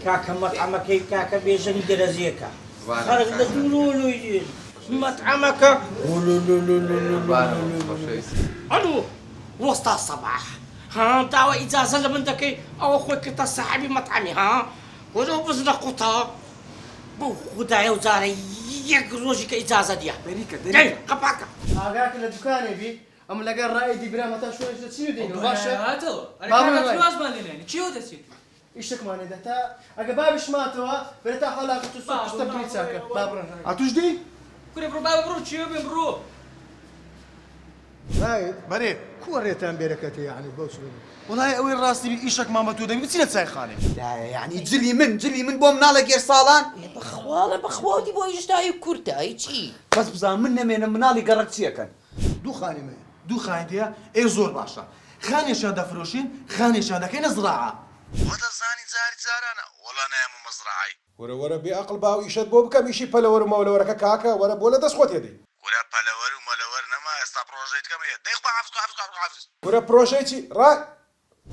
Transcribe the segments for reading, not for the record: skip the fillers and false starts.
كاكا مطعمك كاكا بيجني درزيكا خرج لدولو يجي مطعمك الو وسط الصباح ها دعوة إجازة لمندك أو أخوك تصاحبي مطعمي ها ولو بزنا قطع بو خدايا وزاري يقروجك إجازة ديا بريكة اي قبعك أقاك لدكاني بي أم لقى الرائد برا متى شوي تسيو ديني باشا هاتو أنا كان شواز ماليني تشيو دسيت إيشك ما ندتا أقبابش ماتوا برتا حالا كنت تستبدل ساكا بابرا عتوش دي؟ كوري برو بابا برو تشيو بين برو رايد مريض كوريتان بركتي يعني بوصل والله اوي راسي ايشك ماما تو دمي بتسينا تسايخاني لا يعني جلي من بوم نالك يرسالان بخوالي بو يجتاي كورتاي تشي بس بزان من منالي قرقت سيكن دو خاني ما دو خايديا اي زور باشا خاني شادا فروشين خاني شادا كاين زراعه وهذا زاني زارانا ولا نام مزرعي ورا بأقل باو يشد بو بكم يشي بلا ورا ما ولا ورا كاكا ورا بولا دسخوت يدي ولا بالور ولا ورنا ما استا بروجيت كم دقيق حافظ ورا بروجيتي راي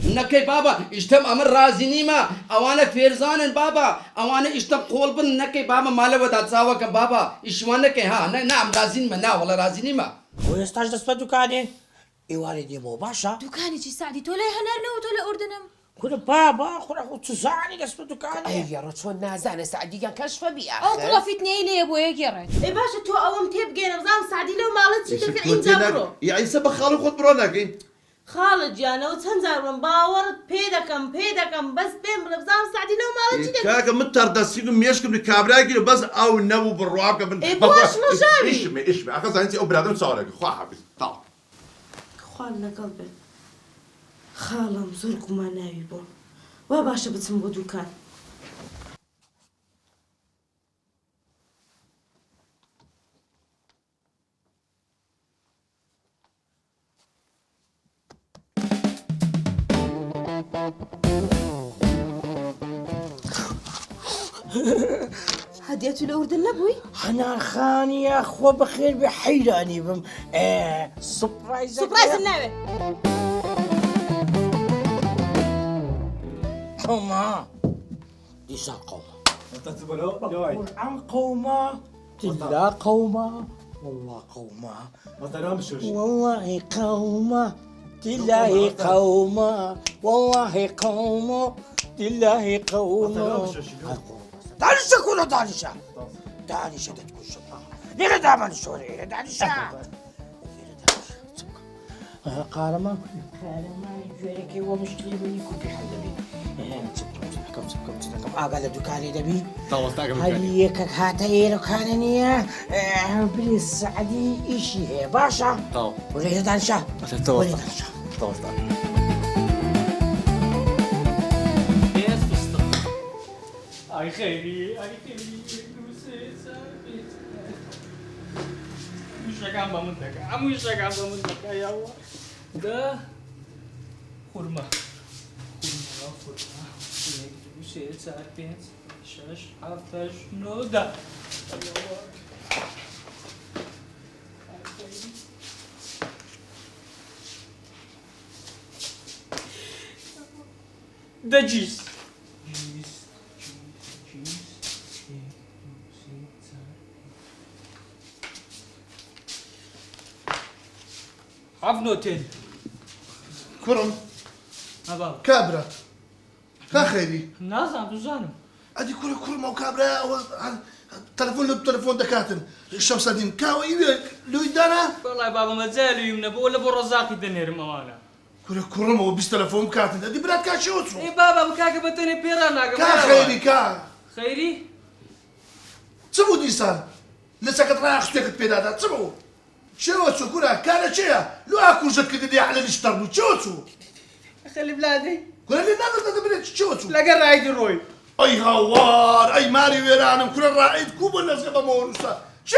نكي بابا اجتم امر رازيني ما اوانا فيرزان بابا اوانا اجتم قولبن نكي بابا مالا ودا تساوك بابا ايشوانك ها نعم رازين منا ولا رازيني ما ويستاج دسبة دكاني إيوالدي مو باشا دكاني جي سعدي تولا هنرنا وتولا أردنم كل بابا خل أخو تزعني دسبة دكاني اي يا رجل نازانه سعدي كان كشف بي أو كلا فتني لي أبو يقرأ اي باشا تو اوم تبقى نظام سعدي لو مالتش كيف انجبرو يعني سبق خالو خد برونك خالد جانا وتنزر من باور بيدكم بس بين نظام سعدي لو مالتش كاكا متر دسيكم ميشكم بكابراكي بس او نبو بالرواق من اي باش نو جابي ايش اخذ انت او بنادم صارك خو حافظ طال خالنا قلبي خالم زرق ما ناوي بون وباشا بتسمو دكان هديتو الأردن لبوي أنا خاني يا أخوة بخير بحيراني بم سبرايز النبي قوما ليس قوما عن قوما تلا قوما والله قوما والله قوما تلاهي قوما والله قوما تلاهي قوما دانشا كله دانشا تتكون شباب ليه دائما الشوري دانشا قارما يجيك ومشكلة منكم في حلبي كم أقل دكاني دبي هيك هاتين كانني بليس سعدي إشي هي باشا وليه دانشا وليه دانشا اي خيري مش راجع بمنتك يا الله ده خرمة وشيء ساعات بيت شاش حفاش نودا ده جيس عفنو تاني كرم هبا كابرا لا خيري الناس عم تزانم ادي كرم او كابرا تلفون دكاتن الشمس دين كاو لو يدانا والله بابا ما زالوا يمنا ولا بو رزاق يدنير موانا كرم او بيس تلفون كاتن ادي برات كاشوتو اي بابا بكاك بتني بيرانا كا خيري كا خيري تسمو ديسان لسه كنت رايح اشتكت بيدادا تسمو شو كورا كان شيء لو اكو جت كده على اللي اشتروا شو خلي بلادي كل اللي نقدر نبرد شو لا قرا روي اي غوار اي ماري ويرانم كل الرائد كوب الناس قبل مورسا شو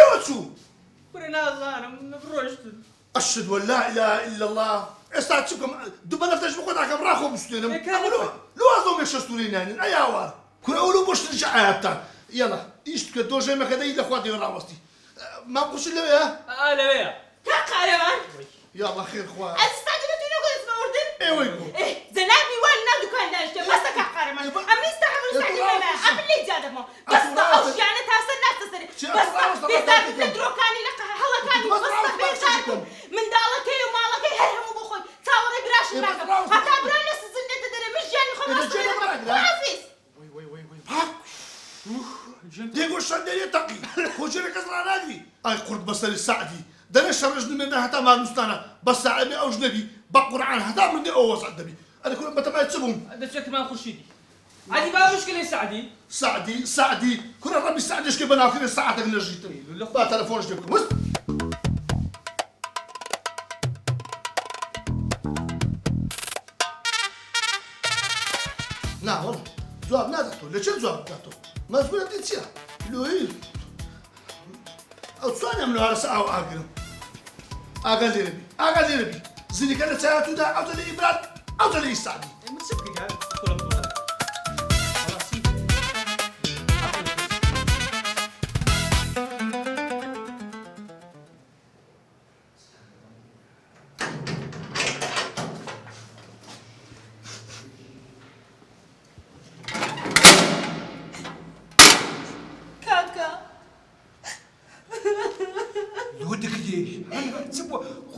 برنا زانم نبروشت اشهد ولا لا اله الا الله استعتكم دبنا تجمعوا كم راخو مسلم لو اظن يشترين يعني اي اوار كل اولو باش ترجع حتى يلا ايش كدو جاي ما كدا الى اخواتي راوستي ما بقولش لا يا لا يا كقرمان يلا خير اخوان استعجلت انه قلت اسمه اردن ايه وينكم زنابي ولا دكان داشته بس كقرمان عم يستحملوا سعدي ولا دەما بەستە ئەو ژیانە تاسە ناتەسەری بەستە بێزارت لە درۆکانی لە هەڵەکانی بەستە بێزارکم منداڵەکەی و ماڵەکەی هەر هەموو بۆ خۆی چاوەڕێی براشم ناکەم هەتا برا لە سزنێتە دەرێ من ژیانی خۆم حافیز ديقو الشندية تقي خوشي لك أزرع نادي أي قرد بصري السعدي ده شرجني منها حتى ما نستانا بس ساعدني أو جنبي بقرآن هذا مني أوص عدبي أنا كل ما تبعت سبهم هذا شكل ما خرشيدي عادي ما مشكلة سعدي سعدي كل ربي سعدي ايش كيف بناخذ الساعة اللي جيتني لا تلفون جيبكم بس لا والله زواب نادته ليش زواب نادته ما زبون بدي تصير لو هي او ثانية من هذا ساعة اقل ربي زيني كانت ساعته ده او زي ابراد او زي السعدي متسكك هذا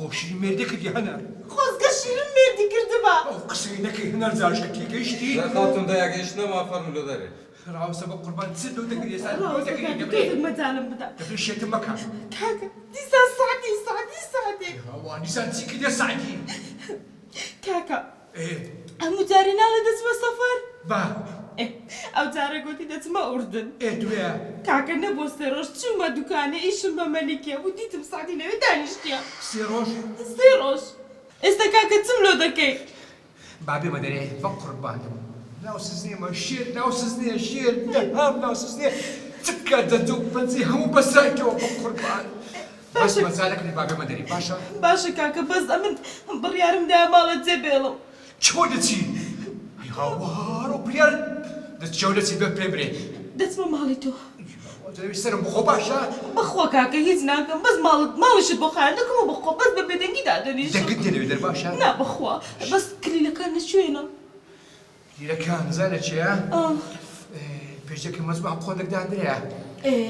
خوشی مردی کردی هنر خۆزگە شیرم مێردی کردبا قسەی نەکەی هەنار زارشکە تێگەیشتی خاتون دایگەیشتنە مافەرم لۆ دەرێ ڕاوسە بە قوربان چ لۆ دەگری ئێستا لۆ دەگری ڕاوسەکە مەجالم بدە دەبێ شێتم مەکە کاکە دیسان سعدی ئەوان دیسان چی کردە سعدی کاکە هەموو جارێ ناڵێ دەچمە سەفەر با ئەو جارە گوتی دەچمە ئوردن دوێ کاکە نەبووە سێ ڕۆژ چوومە دوکانە ئیشم بە مەلیکێ بوو دیتم سعدی لەوێ دانیشتیە سێ ڕۆژ ئێستا کاکە چم لۆ دەکەی بابێ مە دەرێ بە قوربانم ناو سزنێمە شێر ناو سزنێ شێر دەهام ناو سزنێ چ بکات دەجە و پەنجەی هەموو بەسایتەوە بە قوربان بەس مەزالەکەی بابێ مە دەرێ باشە باشە کاکە بەس ئەمن بڕیارم دایە ماڵە جێبێڵم چۆ دەچی ئەی هاوار و بریار دەچەو دەچی بە پێ برێ دەچمە ماڵی تۆ سرم بخۆ باشە بخوا کاکە هیچ ناکەم بەس ماڵشت بۆ خایەن دەکەم و بخۆ بەس بە بێدەنگی دادەنیش دەنگت دەنەوێ دەر باشە نا بخوا بەس کلیلەکان نەشوێنە کلیلەکان زانە چیە پێشەکە مەزبان قۆدەکداندرێ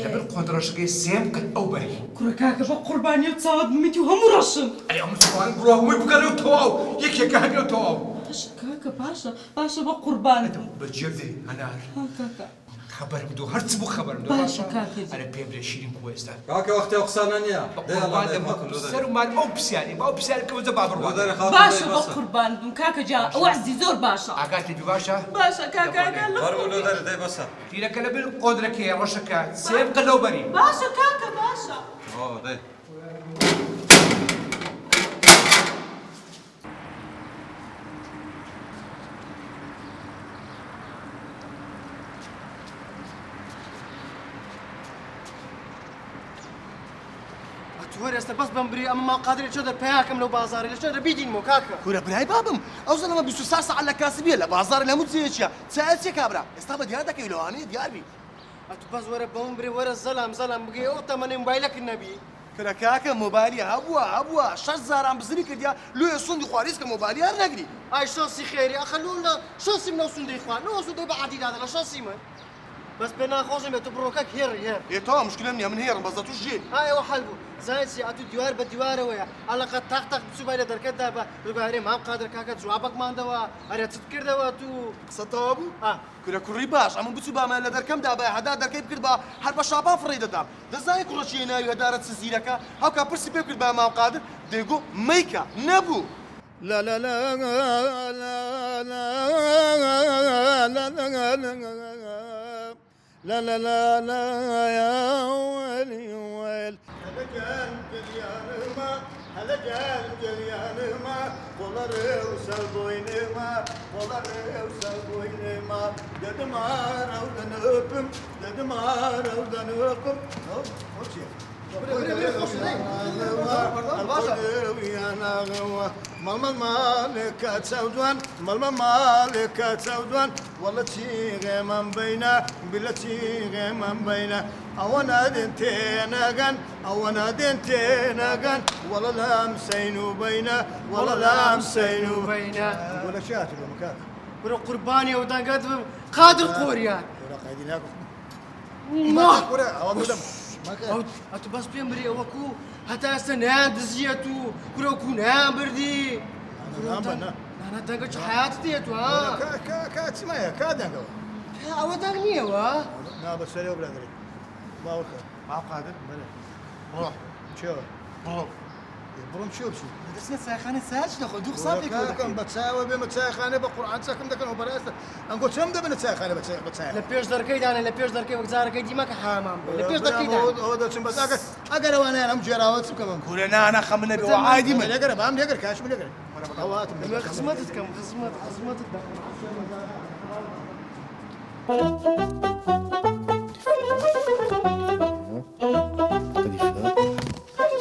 لەبەر قۆدڕەشەکەی سێم کرد ئەو بەری کوڕە کاکە بە قوربانی و چاوت بمیتی و هەموو ڕەشم ئەی ئەم سوپان بڕۆ هەمووی بگەڕێ و تەواو یەکێکە هەبێ و تەواو باشە کاکە باشە بە قوربانت بەجێ بدەی هەنار کاکە خبرم دو هەرچ بوو خبرم دو باشە کاکە ئەرە پێ برێ شیرین کو ئێستا کاکە وەختی ئەو قسانە نییە سەر و مان ئەو پرسیاری ئەو پرسیاری کە وەزە بابڕوە باشە بە قوربان بم کاکە جا ئەو عەزی زۆر باشە ئاگات لێبی باشە باشە کاکە وەرە لۆ دەرێ دەی بەسە تیرەکە لەبەر قۆدرەکەیە ڕۆژەکە سێم کە لەو بەری باشە کاکە باشە دەی وەرە ئێستا بەس بمبری ئەمە ما قادری چۆ دەرپەیاکەم لەو بازارێ لە چۆ دەبیدینمەوە کاکە کورە برای بابم ئەو زەلەمە 23 ساعت لە کاسبیە لە بازار لە موچێکیە چایە کابرا ئێستا بە دیار دەکەی لەوانەیە دیار بی ئەتو بەس وەرە بمبری وەرە زەلام بگەی ئەو تەمەنێ موبایلەکە نەبی کرە کاکە مۆبایلی هەبووە 6 بزنی کردیا لۆیە سوندی خواریز کە مۆبایلی هەر نەگری ئای شۆسی خێری ئەخەلوو لە شۆسیم نەو سوندەی خوان نەوە سوندەی بە عادیدادە لە شۆسی من بەس پێ ناخۆشم بێت و بڕۆکەک هێر ئێتەوە مشکلە نییە من هێرم بەزە توش ژێن ئایەوە حەل بوو زانسی ئەتو دیوار بە دیوارەوەیە ئەڵەقە تاق بچووبای لە دەرکەتدا بە دوگارێ مام قادر کاکە جوابەکماندەوە ئەرێ چت کردەوە تو قسەتەوە بوو کورە کوڕی باش ئەمە بچوو بامان لە دەرکەمدا بە هەدا دەرکەی بکرد بە هەر بە شاپان فڕی دەدام دەزانانی کوڕەچیە ناوی هەدارە چ زیرەکە هەوکا پرسی پێ کرد بە مام قادر دەیگو مەیکە نەبوو لا لا لا لا لا لا لا لا يا ويلي ويل هذا كان جريانما هذا كان جريانما والله وسال بوينما والله وسال بوينما ددمار او دنقم ددمار او دنقم ماما مالك تسودوان ماما مالك تسودوان والله تيغي من بينا بلا تيغي من بينا أوانا دنتينا أوانا دنتينا والله لا مسينو بينا والله لا مسينو بينا ولا شاتي بمكان برو قرباني ودان قادر قوريان ولا قاعدين ما كورة أو بدم ئەتو بەس پێم بری ئەوەکو هەتا ئێستا نیان دزیێت و کورەکو نیان بردی نانە دەنگە چ حیاتت دێت و كاتسمايا كادنقوا ئەوە دەنگ نییەوە لا بس سريع برادري ما وكل ما قادر روح شو برون شو بشي دەچنە چایخانە ساج دەخۆ دوو قسابێک كم بتساوي بما تساخانه بقران ساكن دكن وبراسه انقول كم دبنا تساخانه بتساخ لە پێش دەرکەیدانە لە پێش دەرکەی وەکجارەکەی دیمەکە حامان بوو لە پێش دەرکەیدان هو ده شنو بس اقرا وانا ام جراوات كمان كلنا انا خمنا بوعادي من اقرا بام اقرا كاش من اقرا هوات خزمەتت کەم خزمەتت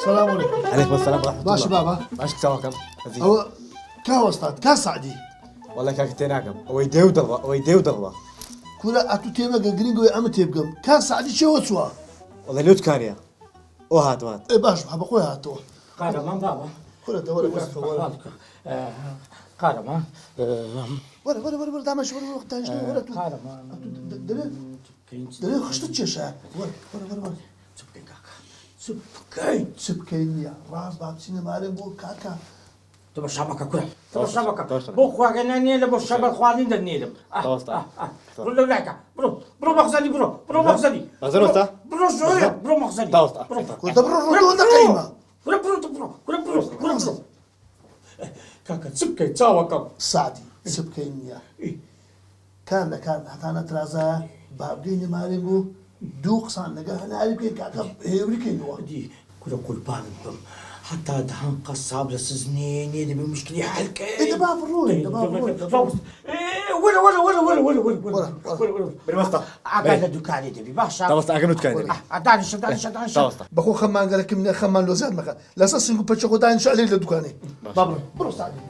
السلام عليكم. عليكم السلام ورحمة الله. ماشي بابا. ماشي سواكم. هو كاو استاذ كاسعدي. والله كاك تناقم. ويديو دغوا ويديو دغوا. كولا اتو تيما جرينجو يا ام تيبقم. كاسعدي شو سوا؟ والله لوت كاريا. وهات وهات. ايه باش بحب اخويا هاتو. قارمان بابا كولا دورة بس ولا. قارمان ولا دعم شو ولا وقت تاني ولا تو. قارمان دليل خشت تشيشة. ولا. سبكين كاكا سبكين يا راس بابسين مالين بو كاكا. تبى شبكة كره تبى شبكة بو خواجنا نيل بو شبكة خوالين دنيل برو لك برو مخزني برو مخزني مخزنوتا برو شوية برو مخزني كنت برو ولا قيمة برو كاكا سبكي تساوكم سعدي سبكين يا كان حتى أنا ترازا بابديني مالين بو دوق صان نجا أنا عارف كي كاكا هيوريكين هو دي كل بالكم حتى دهان قصاب لسزنين يدي بمشكلة حلقة إيه ده باب الروي ولا بالوسطى. عقد الدكان دبي باشا توسط أكمل دكان. دانش توسط. بخو خمان قال لك من خمان لو زاد مكان لا اساس نقول بتشكو دان شو عليه لدكاني بابا برو سعدي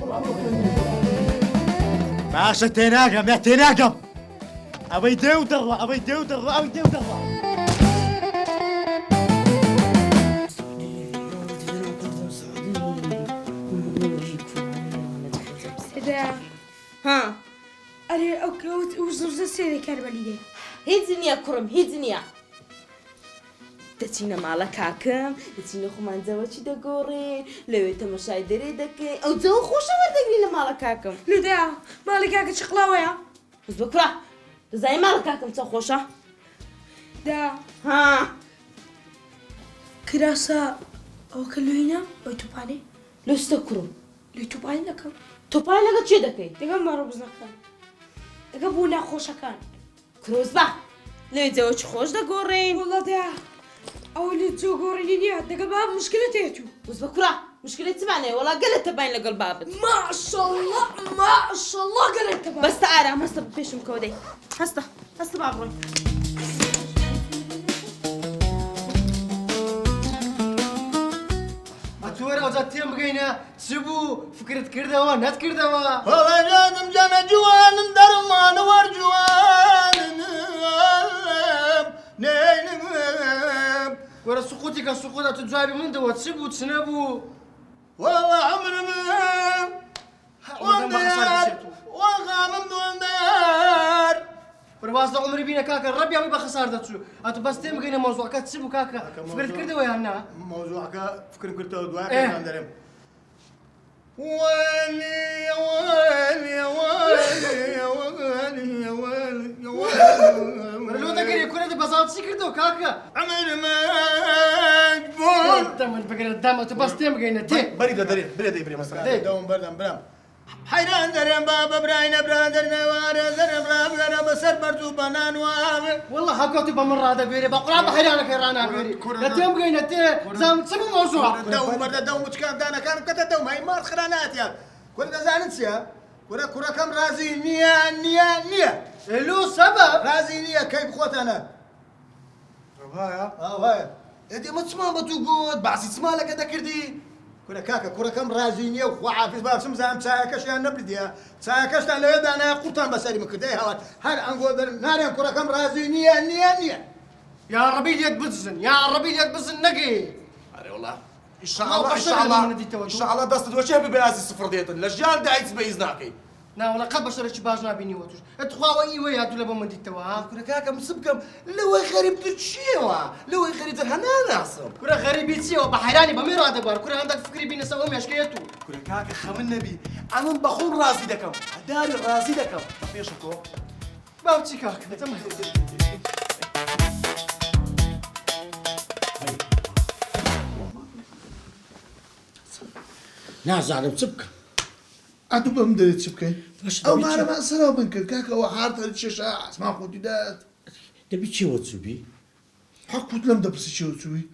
باشا تناقم يا تناقم ابي ديو دغوا ابي ديو دغوا ابي ديو دغوا ها أري أوكي وزوز السيرة كربلية هيدني يا كرم هيدني دتينا مالك كاكم دتينا خمان زوجي دقورين لو تمشي دري دكي او زو خوش وردقلي مالك كاكم لو دا مالك هاك شقلاوة يا بس بكرة زي مالك كاكم تخوشة دا ها كراسة أو كلوينا أو تباني لو استكرم لو تباني لكم توباي لك تشي دكي دقا ما ربزنا كان دقا بونا خوشة كان كروز با لو زوج خوش دقورين والله دا أو اللي تزوجوريني دقا باب مشكلة تيتو بس بكرة مشكلة تبعني والله قلت تبين لك الباب ما شاء الله قلت باب بس تعالى ما هسه بفيش مكودي هسه بابروي ئەتوەرە ئەوجا تێم بگەینە چ بوو فکرت کردەوە نەتکردەوە والله جانم جانا جوانم درمان ورجوانم نينم وەرە سقوتی کە سقوتە تو جوابی مندەوە چ بوو چ نەبوو والله عمرم وغامم دوندار پرواز لە عمری بینە کاکە ڕەبیاوی بە خەسار دەچوو ئەتو بەس تێم بگەینە مۆزوعەکە چ بوو کاکە فکرت کردەوە یان نا موضوعك فكر كنت دواء كان درم ويلي يا ويلي يا ويلي يا ويلي يا ويلي يا ويلي لو دەگەری کورە بەزاو چی کردەوە کاکە عمر مجبور دەمت بگەرە دام ئەتو بەس تێم بگەینە تێ بريدة بريدة بريدة مسرح دوم بردم برام حيران درم بابا براين برادر نوار درم برام بسر برزو بنان وامي والله هاكوتي بمن رادا بيري بقرا بحيرانك رانا بيري نتيم بغينا تي زام تسمو موضوع دوم برد دوم مشكان دانا كان كتا دوم هاي مار خرانات يا كل زانت يا كرة كم رازي نيا له سبب رازي نيا كيف خوت انا هايا هايا ادي ما تسمع ما تقول بعسي تسمع لك هذا كردي كرة كاكا كرة كم رازي نيا وعافيز باب سمزام تساكش يا نبرديا تساكش تاع لو انا قطان بسالي من كدي هاوات هل انقول نارين كرة كم رازي نيا يا عربي ليك بزن يا عربي ليك بزن نقي أري والله إن شاء الله إن شاء الله إن شاء الله دست دوشة ببياز الصفر ديت الرجال داعي تبيز ناقي ناوەڵە قەت بەشەرێکی باش نابینیوە توش ئەتخواوە ئیوە هاتوو لە بۆ من دیتەوە ها کورە کاکە مسم بکەم لەوەی غەریبتر چیەوە لەوەی غەریبتر هەنا ناسم کورە غەریبی چیەوە بە حەیرانی بەمێ ڕادەبوار کورە هەندێک فکری بینەسە ئەو مێشکەیە تو کورە کاکە خەمن نەبی ئەمن بەخۆم ڕازی دەکەم هەداری ڕازی دەکەم بە پێشە تۆ باوچی کاکە نازانم چ بکەم ئەتوو بەم دەوێت چ بکەین ئەو مارەمان سەرەوە بن کرد کاکە ئەوە هارتە چێشە ئاسمان خۆتی دات دەبی چێوە چوبی حەقوت لەم دەپرسی چێوە چووی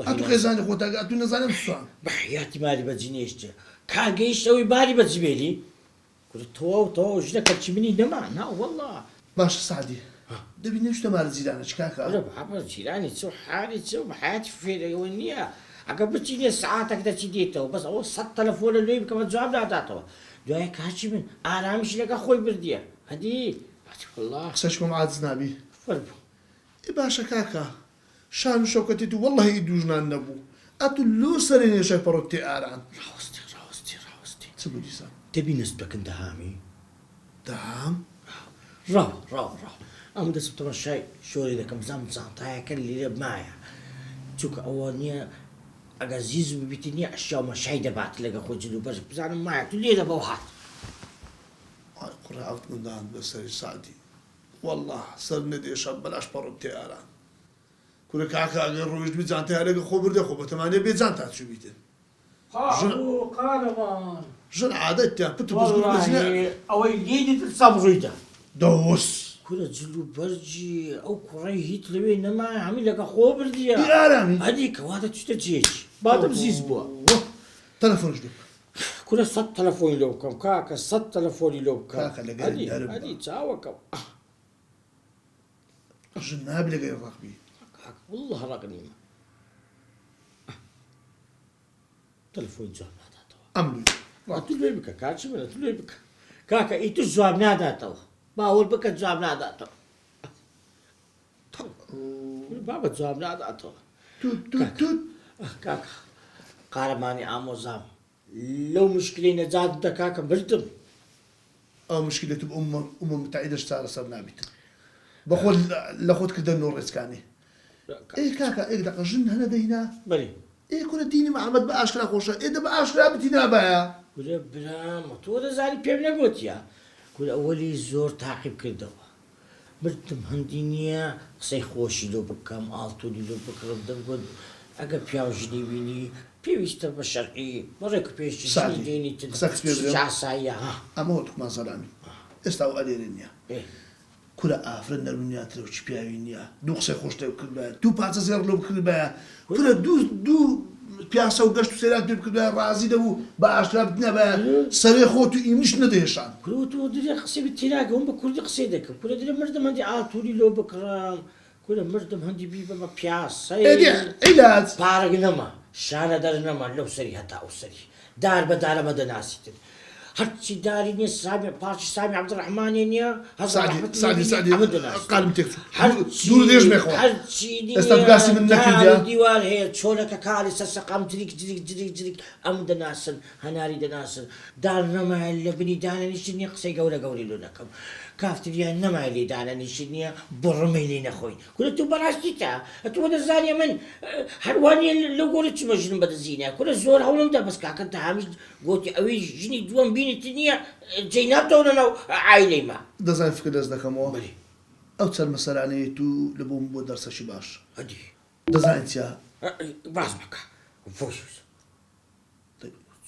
ئەتوو خێزانی خۆتاگە ئەتوو نەزانم سوان بە حیاتی ماری بەجی نێشتە کاگەیشتەوەی باری بەجبێری کورە تۆ ژنەکە چی منی نەما نا وەڵڵا باشە سعدی دەبی نەوشتە مارە جیرانە چ کاکە بابا جیرانی چ حالی چ بە حیاتی فێرەوە نییە ئەگە بچینێ سعاتێک دەچی دێتەوە بەس ئەوە 100 تەلەفۆنە لێ بکەمە جواب ناداتەوە دوایە کاچی من ئارامیش لەگە خۆی بردیە هەدی قسەشکم عاجز نابی فەربوو باشە کاکە شان و شەوکەتی تو وەڵڵەهی هی دوژنان نەبوو ئەتوو لۆ سەری نێشە پەڕۆت تێ ئاران ڕاستی چ بوو دیسان دەبی نست بکەن دەهامی دام ڕاو ئەم دەست تەمە شای شۆری دەکەم زەم جانتایەکە لێرە مایە چونکە ئەوە نییە ئەگە زیز ببیتی نییە ئەشیاومە شای دەبات لەگە خۆ جلو بەش بزانم مایە تو لێ دەبەوە هات قڕاوت مندان بەسەری سعدی والله سەر نەدێشە بەلاش پەڕۆت تێ ئاران کورە کاکە ئەگەر ڕۆیشت بی جانتای لەگە خۆ بردە خۆ بەتەمانێ بێجان تا چوو بیتن ژن عادەتیان پت ئەوەی لێدی سام ڕوویدا دەوەست کورە جلو بەرجی ئەو کوڕی هیت لەوێ نەمای هەمی لەگە خۆ بردیە ئارامی هەدی کەواتە چتە جێکی بادەم زیز بووە تەلەفۆنش دێ کورە 100 تەلەفۆنی لەو بکەم کاکە 100 تەلەفۆنی لەو بکە کاکە لەگەڵ هەدی چاوەکەم ژن نابی لەگەی ڕەقبی والله ڕق نیمە تەلەفۆنی جواب ناداتەوە تو لێ بکە کاچی منە تو لێ بکە کاکە ئیتر جواب ناداتەوە باوەڕ بکە جواب ناداتەوە بابە جواب ناداتەوە کاکە قارەمانی ئامۆزام لەو مشکلی نەجات بدە کاکە بردم ئەو مشکلێت ئومە متعیدەش چارەسەر نابیت بەخۆ لە خۆت کردە نۆ ڕێزکانی ئەی کاکە ئێک دەقە ژن هەنە دەینا بەری ئێ کورە دینی محەممەد بە ئاشکرا خۆشە ئێدە بە ئاشکرا بتی نابایە کورە برامە تۆ دەزانی پێم نەگوتیە کورە ئەوەلی زۆر تاقیب کردەوە بردم هەندی نییە قسەی خۆشی لۆ بکەم ئاڵتۆنی لۆ بکڕم دەمگوت ئەگە پیاژنی بینی پێویستە بە شەرعی بەڕێک پێشی دێنی تسایە ئەمە وەتومان سەلامی ئێستا و ئەلێرە نییە کورە ئافرەت نەرمونیاترەوە چی پیاوی نییە دوو قسەی خۆش لێ بکرد بە دوو پارچە زێڕ لۆ بکرد بە کورە دوو پیاسە و گەشت و سێرات پێ بکرد ڕازی دەبوو بە ئاشکرا بتنە بە سەرێ خۆت و ئیمنیش نەدەهێشان کورە تۆ درێ قسەی بتیراگەم بە کوردی قسەی دەکەم کورە درێ مردم هەندی ئاتوری لۆ بکڕم کورە مردم هەندی بی بە پیاسەی عیلاج پارەگ نەما شانە دەر نەما لەو سەری هەتا ئەو سەری دار بە دارەمە دەناسیتن هەرچی داری نییە سامی پارچی سامی عەبدوڕەحمانی نییە سعدی قالم تێک دوور دێژ مێخۆ ئێستا بگاسی من نەکردیا دیوار هەیە چۆلەکە کاری سەسەقام جریک ئەم دەناسن هەناری دەناسن دار نەمایە لە بنی دانەنیشی نییە قسەی گەورە لۆ دەکەم کافتریان نەمای لێ دانەنیشی نییە بڕمەی لێ نەخۆی کورە تو بەڕاستیتە ئەتۆ دەزانیە من هەروانیە لەو گۆرە چمە ژنم بەدەزینە کورە زۆر هەوڵم دا بەس کاکە هەمیش گوتی ئەوەی ژنی دووەم بینیتی نییە جێی نابتەونە ناو عایلەیمە دەزان فکر دەست دەکەمەوە ئەو چەند مەسەرانەیە تو لە بۆم بۆ دەرسەشی باش هەدی دەزانیت چیا باز بکە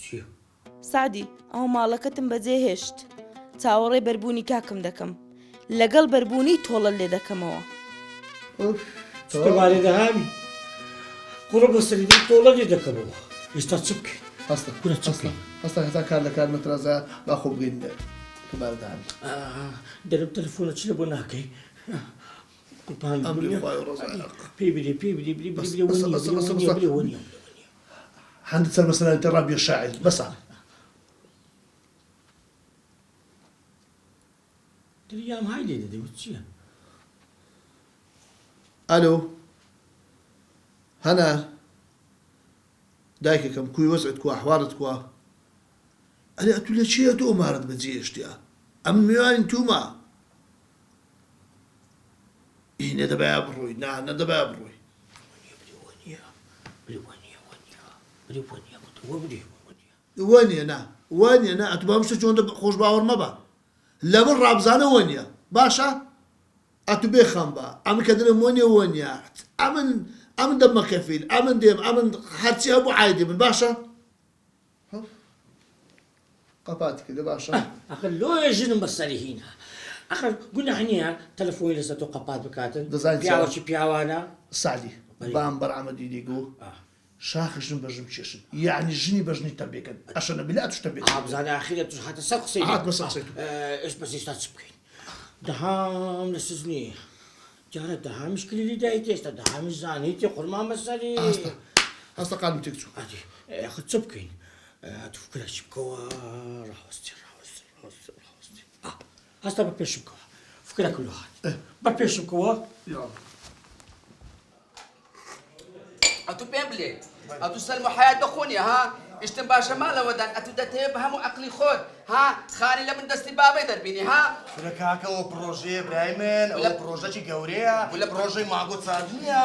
چیە سادی ئەو ماڵەکەتم بەجێ هێشت چاوەڕێ بەربوونی کاکم دەکەم لەگەڵ بەربوونی تۆڵە لێ دەکەمەوە ستەمارێ دەهامی قوڕە بەسەری تۆڵە لێ دەکەمەوە ئێستا چ بکەین هەستا کورە چ بکەین هەستا هەتا کار لە کار مەترازە با خۆ بگەین کەباردان دەرم تەلەفۆنە چ لە بۆ ناکەی پێی بری هەندە چەند مەسەلانی تێ ڕابێ شاعیر بەسە دریام های لێ دەدەوت چییە ئەلۆ هەنار دایکەکەم کوی وەزعت کووە حوارت کووە ئەلێ ئەتو لە چیە تۆ مارت بەجێ هێشتیا ئەم میوانی تومە هینە دەبای بڕۆی نانە دەبای بڕۆی وانە نا وانە نا ئەتو بام شتە چۆن خۆش باوەڕ مەبە لە من ڕابزانە وانە باشە ئەتو بێخەم بە ئەمن کە دەرم وانە وانە ئەمن دەمە کەفیل ئەمن دێم ئەمن هەرچی هەبوو عایدی من باشە قەپاتی کردە باشە ئەخر لۆ ژنم بەسەری هینە ئەخر گوناح نییە تەلەفۆنی لەسەر تۆ قەپات بکاتن دەزانیت پیاوەکی پیاوانە سالی بام بەرعەمەدی دیگۆ شاخشن بەژم کێشن یعنی ژنی بەژنی تەبێکن ئەشەنە بلا توش تەبێت ئابزانە ئاخیرە توش هاتە سەر قسەی هات بەسەر قسەی تو ئێش بەسیستا چ بکەین دەهام لە سزنی جارە دەهامیش کلیلی دایت ئێستا دەهامیش زانیتی قورمان بەسەری هەستە قالم تێک چوو ئەخ چ بکەین تو فکرەشی بکەوە ڕاوەستی هەستا بە پێشم بکەوە فکرە کلو هات بە پێشم بکەوە ئەتو پێم بڵێ ئەتو سەلمە حیات بخۆنیە ها ئشتم باشە ماڵەوەدان ئەتو دەتەوێت بە هەموو عەقلی خۆت ها خانی لە من دەستی بابەی دەربینی ها فرە کاکەەوە پرۆژەیە برای من ئەوە پرۆژەی گەورەیە لە پرۆژەی ماگۆ چاندنیە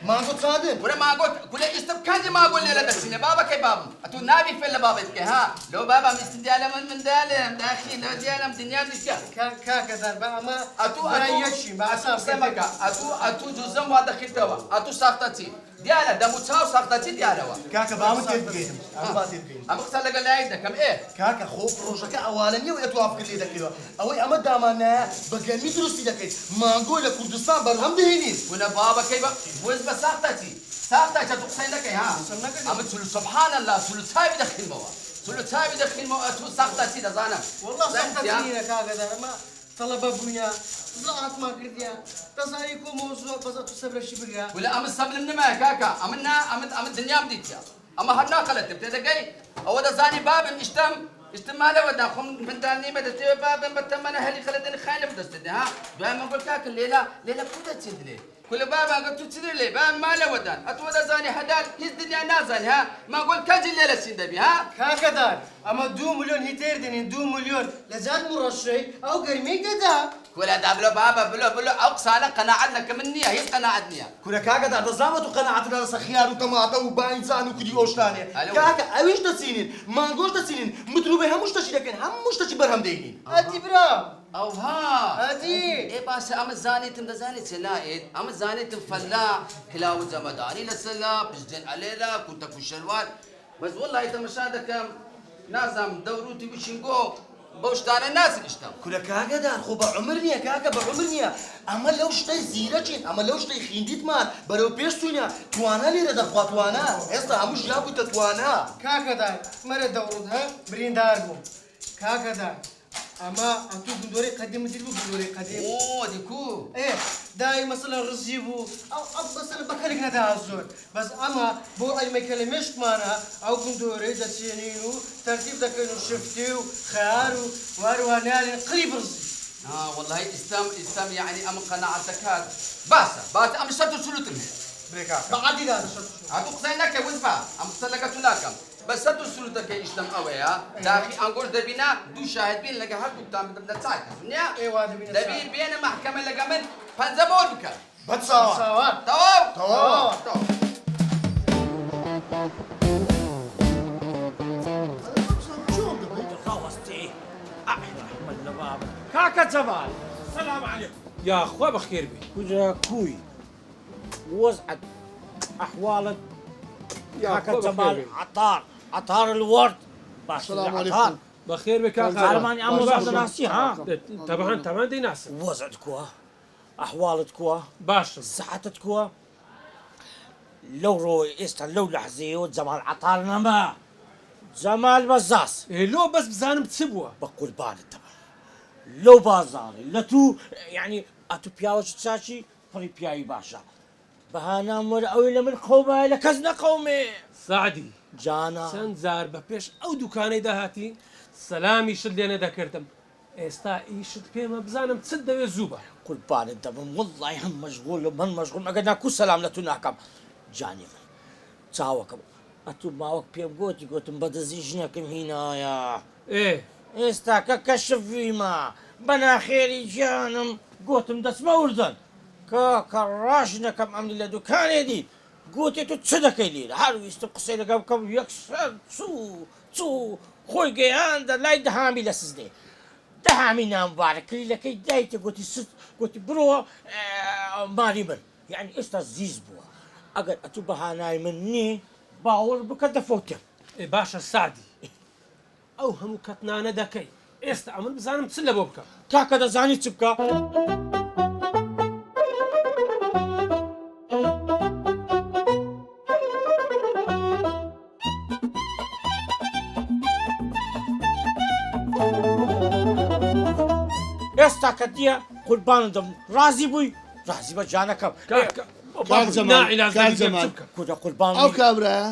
ماگۆ چاندن ورە ماگۆت کولە ئیستم کاندی ماگۆ لێرە دەستینە بابەکەی بابم ئەتو ناوی فێر لە بابەت بکەی ها لەو بابا میستندیا لە من مندالم داخی لە دیالم دنیا نیشکە کاکەدار بە ئەمە ئەتو یەکشی بە ئەساس قسەمەکە ئەتو جوزەم وا دەخیتەوە ئەتو ساختە چی دیارە دەمو چاو ساختە چی دیارەوە کاکە بامە تێت بگەیتم ئەمە تێت بگەین ئەمە قسە لەگەڵ لای دەکەم کاکە خۆ پرۆژەکە ئەوانە نیە و ئەتووا فکر لێ دەکەیەوە ئەوەی ئەمە دامانایە بە گەرمی دروستی دەکەیت مانگۆ لە کوردستان بەرهەم دەهێنین ولا بابەکەی بە وز بە ساختە چی ساختە چە تو قسەی نەکەی ها ئەمە چلو سبحان الله چلو چاوی دەخینمەوە چلو چاوی دەخینمەوە ئەتو ساختە چی دەزانم والله ساختە چینە کاکەدار ئەمە طلبە بووینە زعاتمان کردیە دەزانی کۆ مۆزوع بەزە تو سەبرەشی بگە ولا ئەمە سەبرم نمایە کاکە ئەمە دنیام دیتە ئەمە هەر ناقەلەتم تێ دەگەی ئەوە دەزانی بابم ئیشتم مالەوەدا خۆم مندان نیمە دەتەوێت بابم بە تەمەنە هەلی خەلەدەنی خانە بدەستێنێ ها دوای من گوت کاکە لێلە کوتە چی دلێ كل بابا قلت تسير لي باب ما له ودان اتودا زاني حدال هي الدنيا نازل ها ما اقول كاجي الليله سندبي ها كاكدار اما 2 مليون هيتير دين 2 مليون لزاد مرشي او قرمي كذا كل هذا بلا بابا بلا اقصى على قناعتنا كمنيه هي قناعتنا كل كاكدار تزامت قناعتنا خيار وطماطم وباينسان وكدي اوشتاني كاكا اويش تسينين ما نقولش تسينين مطلوبه همش تشي لكن همش تشي برهم دينين ادي برا او ها ادي ايه بس ام زانيتم دزاني سنايد ام زانيتم فلاح كلاو زمداني لسلا بجدن عليلا كنت في الشلوان بس والله تمشادك نازم دوروتي بشنقو بوشتان الناس اشتم كل كاكا دار خو بعمرني كاكا بعمرني اما لو شتي زيرتين اما لو شتي خينديت مان برو بيشتونيا توانا لي رد اخواتوانا استا مش جابو تتوانا كاكا دار مرة دورود ها برين داربو كاكا دار اما انتو بندوري قديم تجيبوا بندوري قديم اوه ديكو ايه داي مثلا رزيبو او مثلا بكلك ندا الزور بس اما بو اي ما كلمش معنا او بندوري دسينينو ترتيب دكنو شفتيو خيارو وارو هنالي قريب رزي والله اسلام يعني ام قناعتك هذا بس ام شتو سلوتم بريكا بعدي دا هاتو قصيناك وزفا ام قصلك تناكم بس ستو سلوتك اشتم اويا داخي انقول دبينا دو شاهد بين لقى هاتو بتاع بدنا تساعد دنيا ايوا دبينا دبي بين محكمه لقى من فنزبول بك بتصاوى تواو كاكا جمال السلام عليكم يا اخوة بخير بي كوجا كوي وزعت احوالك كاكا جمال عطار الورد السلام عليكم بخير بك كاكا علماني امو زعت ناسي ها طبعا دي ناس وزعتكوا احوالتكوا باش صحتكوا لو روي استن لو لحظيو جمال عطارنا ما جمال بزاس إيه لو بس بزانم تسبوا بقول بان التمام لو بازاري لتو يعني اتو بياوش تشاشي فري بياي باشا بهانا مر اويل من قومه لكزنا قومي سعدي جانا سنزار بپێش ئەو دوکانەی داهاتی سەلامی شت لێنە دەکردم ئێستا ئیشت پێمە بزانم چت دەوێت زوو بە قوربان الدم والله هم مشغول من مشغول اگر ناكو سلام لتو ناكم جاني من چاوكم اتو ماوك پێم گوتم بەدەزی ژنەکەم هینایە ئێ ئێستا کە کەشفیمە بەناخێری گیانم گوتم دەچمە وردن کە ڕاش نەکەم ئەمنی لە دوکانێ دی گوتی تو چ دەکەی لێرە هەرویستم قسەی لەگەڵ بکەم یەکسەر چوو خۆی گەیاندە لای دەهامی لە سزنێ دەهامی نامبارە کلیلەکەی دایتە گوتی بڕۆ ماری من یعنی ئێستا زیز بووە ئەگەر ئەتوو بەهانای من نی باوەڕ بکە دەفەوتم باشە سادی ئەو هەموو کەتنانە دەکەی ئێستا ئەمن بزانم چ لە بۆ بکە کاکە دەزانی چ بکە ئێستا کە دیە قوربانم دەم ڕازی بووی ڕازی بە جانەکەم قوربان ئەو کابرایە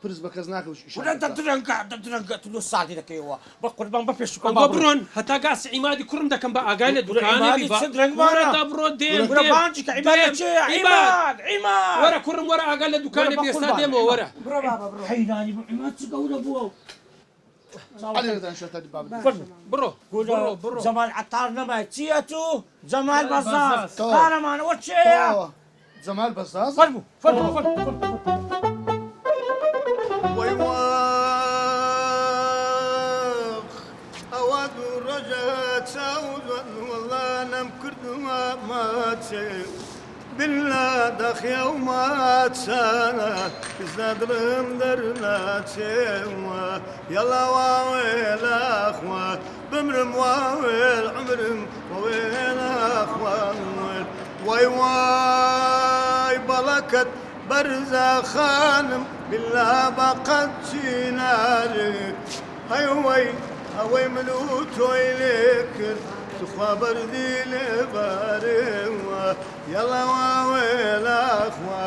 پرس بە کەس ناکەوت دەدرەنگە تلو سادی دەکەیەوە بە قوربان بە پێشکۆ بڕۆن هەتا گاسی عیمادی کوڕم دەکەم بە ئاگای لە دوکانێ بڕۆ دێم وەرە کوڕم وەرە ئاگای لە دوکانێ بێستا دێمەوە وەرە حەیرانی بوو عیماد چ گەورە بووە بڕۆ جەمال عەتار نەمای چییە تو جەمال بەزاز قارەمانەوە چێیە جەمال بەزاز فەرموو وەی واخ ئەوە دوو ڕۆژە چاودن وەڵا نەم کردومە ماچێ بلا دەخیا و ماچانە زەدرم دەرناچێوە یەڵا واوێلاخوا بمرم واوێل عمرم وەوێلاخوا وای وای بەڵەکەت بەرزە خانم بلا بەقەت چینارێ هەیوەی ئەوەی من و تۆی لێ کرد تخوا بەردی لێبارێوە یەڵا واوێلاخوا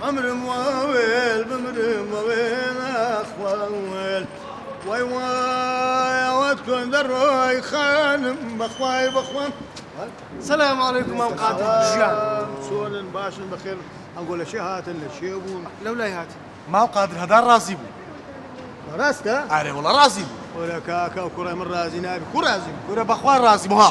عمرم واوێل بمرم وەوێلاخواوێل وای وای ئەوە تۆن دەڕۆی خانم بەخوای بەخوام سلام علیکم ئەم قاتل ژیان چۆنن باشن بەخێر ئەنگۆ لە شێ هاتن لە شێ بوون لەو لای هات ماو قادر هەدار ڕازی بوو ڕاستە ئارێ وڵە ڕازی بوو وەرە کاکە و کوڕە من ڕازی نابی کو ڕازی کورە بەخوا ڕازی بوو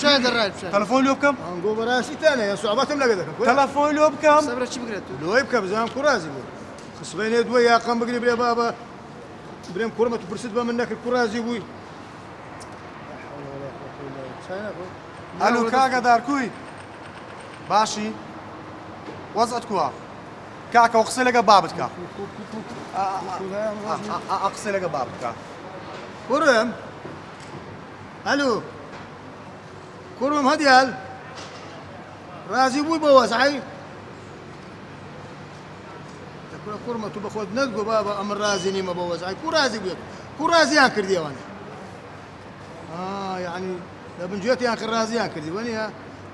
شایدە ڕای تەلەفۆن لۆ بکەم ئەنگۆ بەڕاستی تانەیە سوعبەتم لەگە دەکەم تەلەفۆن لۆ بکەم سەبرە چی بگرێت لۆی بکە بزانم کو ڕازی بوو خسبێنێ دووە یاقەم بگری برێ بابە برێم کوڕمە تو پرسید بە من نەکرد کو ڕازی بووی ئەلو کاکە دارکووی باشی وەزعت کووە کاکە و قسە لەگە بابت کە قسە لەگە بابت کە کوڕم ئەلو کوڕم هەدیال ڕازی بووی بە وەزعی کوڕمە تو بەخۆت نەتگۆ بابە ئەمە ڕازی نیمە بە وەزعی کو ڕازی بێت کو ڕازیان کردیەوانە یعنی لە بنجێتیان کرد ڕازیان کردی وەنیە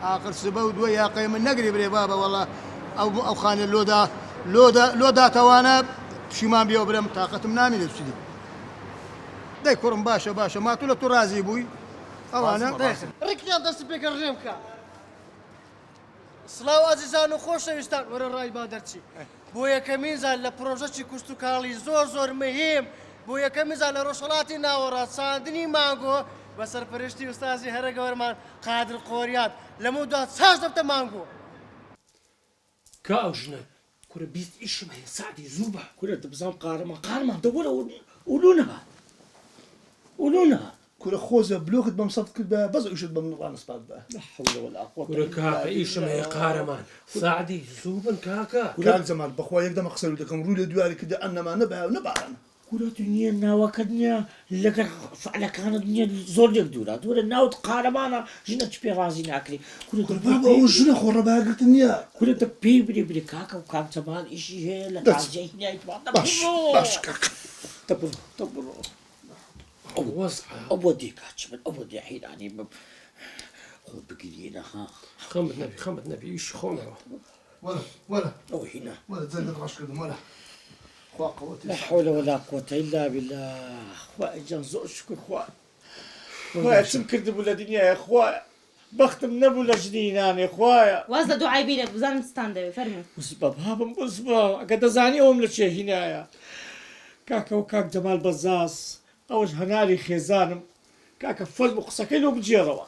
ئاخر سبە و دووە یاقەی من نەگری برێ بابە وەڵا ئەو خانە لۆداتەوانە پشیمان بێ و برم تااقەتم نامی لێ بچیدی دەی کوڕم باشە ماتوو لە تو ڕازی بووی ئەوانە ڕێکیان دەستی پێکە ڕێم بکە سڵاو ئازیزان و خۆشەویستان وەرە ڕای با دەرچی بۆ یەکەمین زار لە پرۆژەی کوشت و کاڵی زۆر مهم بۆ یەکەمین زار لە ڕۆژهەڵاتی ناوەڕات ساندنی مانگۆ بە سەرپەرشتی ئوستازی هەرە گەورەمان قادر قۆریان لەمەو دا چاش دەبتە مانگۆ کە ئەو ژنە کورە بیست ئیشم هەیە سعدی زوو بە کورە دەبزانم قارەمان دەبووە ئولوونە کورە خۆزە بلۆکت بەم سەد کرد بە بەز ئوشت بەم نڵانسپات بە کورە کاکە ئیشم هەیە قارەمان سعدی زوو بن کاکە کاک جەمال بەخوا یەکدەمە قسە دەکەم ڕوو لە دواری کردە ئەنەمانە بە نەبارن کورە تو نییە ناوەکەت نییە لەگەر فعلەکانت نییە زۆر لێک دوورە ناوت قارەمانە ژنە چ پێ ڕازی ناکری ئەو ژنە خۆڕەباگرت نییە کورە دە پێی برێ کاکە و کاک جەمال ئیشی هەیە لە تازیای باش کاکە تەبڕۆ ئەو بۆ دێکات من ئەو بۆ دێ حیرانی بم خۆ بگرینە ها خەمت نەبی ئیش خۆمەوە وەرە ئەو هینە وەرە جەنگت ڕاشکردم وەرە خوا قەوەتی لا حول ولا قوة إلا بالله خويا جان زۆر شکر خويا چم کردبوو لە دنیاە خويا بەختم نەبوو لە ژنینانێ خويا واز لە دوعای بیرە بزانم ستان دەوێ فەرموو بزبە بابم بزبە ئەگە دەزانی ئەوم لە چێ هینایە کاکە و کاک جەمال بەزاز ئەوش هەناری خێزانم کاکە فەل بە قسەکەی لۆ بجێڕەوە